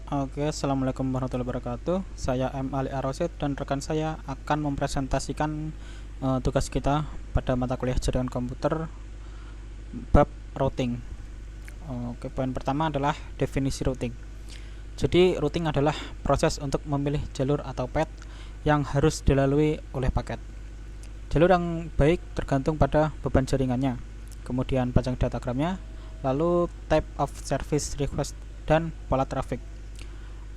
Oke, assalamualaikum warahmatullahi wabarakatuh. Saya M. Ali Arosid dan rekan saya akan mempresentasikan tugas kita pada mata kuliah jaringan komputer bab routing. Oke, poin pertama adalah definisi routing. Jadi, routing adalah proses untuk memilih jalur atau path yang harus dilalui oleh paket. Jalur yang baik tergantung pada beban jaringannya, kemudian panjang datagramnya, lalu type of service request, dan pola traffic.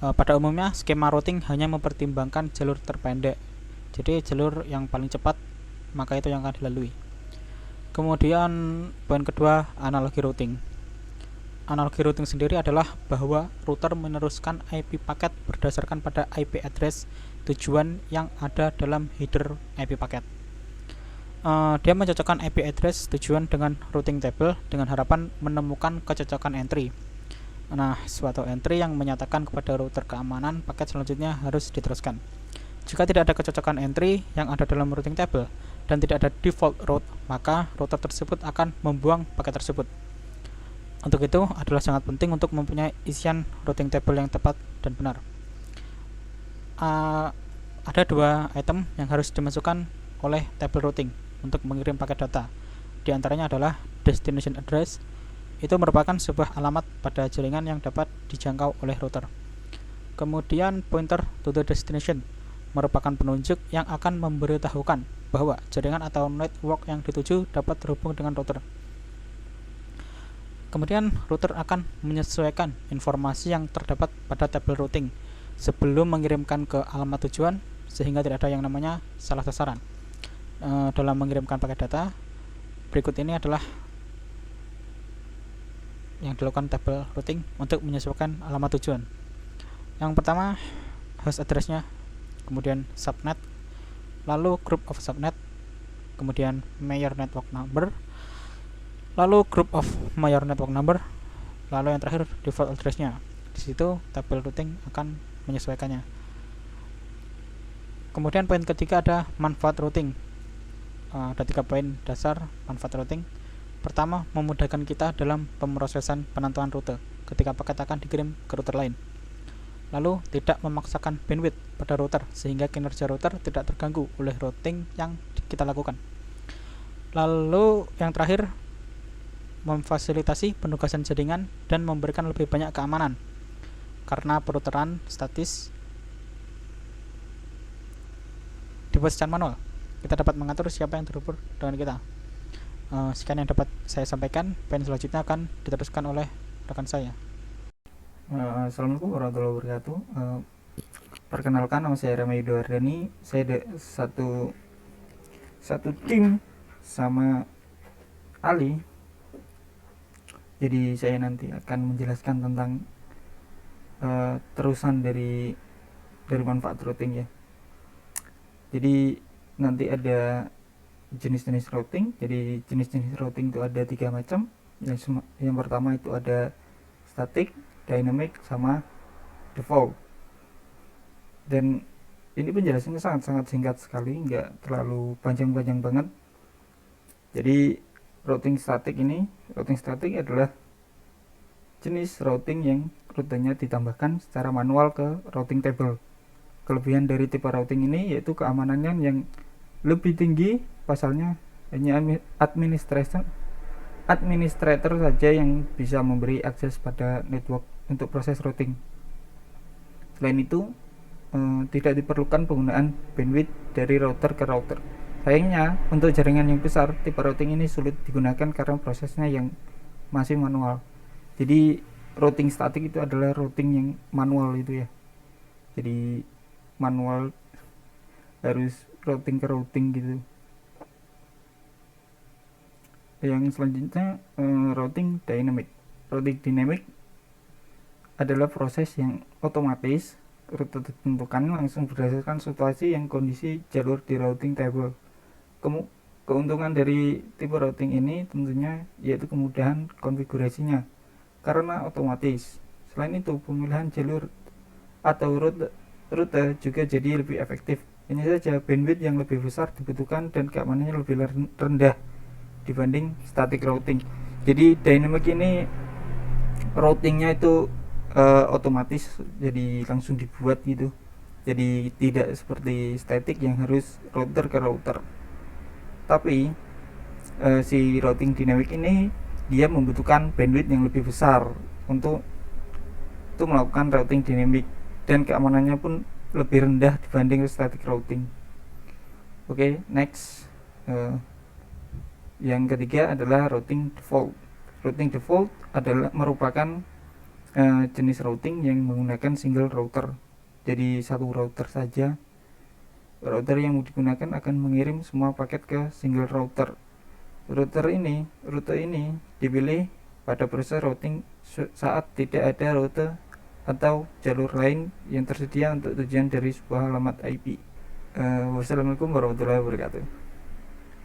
Pada umumnya, skema routing hanya mempertimbangkan jalur terpendek. Jadi, jalur yang paling cepat, maka itu yang akan dilalui. Kemudian, poin kedua, analogi routing. Analogi routing sendiri adalah bahwa router meneruskan IP paket berdasarkan pada IP address tujuan yang ada dalam header IP paket. Dia mencocokkan IP address tujuan dengan routing table dengan harapan menemukan kecocokan entry. Nah, suatu entry yang menyatakan kepada router keamanan paket selanjutnya harus diteruskan. Jika tidak ada kecocokan entry yang ada dalam routing table dan tidak ada default route, maka router tersebut akan membuang paket tersebut. Untuk itu adalah sangat penting untuk mempunyai isian routing table yang tepat dan benar. Ada dua item yang harus dimasukkan oleh table routing untuk mengirim paket data. Di antaranya adalah destination address. Itu merupakan sebuah alamat pada jaringan yang dapat dijangkau oleh router. Kemudian pointer to the destination merupakan penunjuk yang akan memberitahukan bahwa jaringan atau network yang dituju dapat terhubung dengan router. Kemudian router akan menyesuaikan informasi yang terdapat pada tabel routing sebelum mengirimkan ke alamat tujuan sehingga tidak ada yang namanya salah sasaran. Dalam mengirimkan paket data, berikut ini adalah yang dilakukan tabel routing untuk menyesuaikan alamat tujuan. Yang pertama, host address-nya, kemudian subnet, lalu group of subnet, kemudian major network number, lalu group of major network number, lalu yang terakhir default address-nya. Di situ tabel routing akan menyesuaikannya. Kemudian poin ketiga ada manfaat routing. Ada 3 poin dasar manfaat routing. Pertama, memudahkan kita dalam pemrosesan penentuan rute ketika paket akan dikirim ke router lain. Lalu, tidak memaksakan bandwidth pada router sehingga kinerja router tidak terganggu oleh routing yang kita lakukan. Lalu, yang terakhir, memfasilitasi penugasan jaringan dan memberikan lebih banyak keamanan karena perouteran statis dibuat secara manual. Kita dapat mengatur siapa yang terhubung dengan kita. Sekian yang dapat saya sampaikan. Poin selanjutnya akan diteruskan oleh rekan saya. Assalamualaikum warahmatullahi wabarakatuh. Perkenalkan, nama saya Rama Yudhardani. Saya ada satu tim sama Ali. Jadi saya nanti akan menjelaskan tentang terusan dari manfaat routing ya. Jadi nanti ada jenis-jenis routing. Jadi jenis-jenis routing itu ada 3 macam. Yang pertama itu ada static, dynamic, sama default. Dan ini penjelasannya sangat-sangat singkat sekali, nggak terlalu panjang-panjang banget. Jadi routing static adalah jenis routing yang rutenya ditambahkan secara manual ke routing table. Kelebihan dari tipe routing ini yaitu keamanannya yang lebih tinggi. Pasalnya hanya administrator saja yang bisa memberi akses pada network untuk proses routing. Selain itu, tidak diperlukan penggunaan bandwidth dari router ke router. Sayangnya, untuk jaringan yang besar, tipe routing ini sulit digunakan karena prosesnya yang masih manual. Jadi routing static itu adalah routing yang manual itu ya. Jadi manual harus routing ke routing gitu. Yang selanjutnya routing dynamic. Routing dynamic adalah proses yang otomatis, rute ditentukan langsung berdasarkan situasi yang kondisi jalur di routing table. Keuntungan dari tipe routing ini tentunya yaitu kemudahan konfigurasinya karena otomatis. Selain itu, pemilihan jalur atau rute juga jadi lebih efektif. Hanya saja bandwidth yang lebih besar dibutuhkan dan keamanannya lebih rendah dibanding static routing. Jadi dynamic ini routingnya itu otomatis, jadi langsung dibuat gitu, jadi tidak seperti static yang harus router ke router. Tapi si routing dynamic ini dia membutuhkan bandwidth yang lebih besar untuk melakukan routing dynamic, dan keamanannya pun lebih rendah dibanding static routing. Oke, next. Yang ketiga adalah routing default. Routing default adalah merupakan jenis routing yang menggunakan single router, jadi satu router saja. Router yang digunakan akan mengirim semua paket ke single router. Rute ini dipilih pada proses routing saat tidak ada rute atau jalur lain yang tersedia untuk tujuan dari sebuah alamat IP. Wassalamualaikum warahmatullahi wabarakatuh.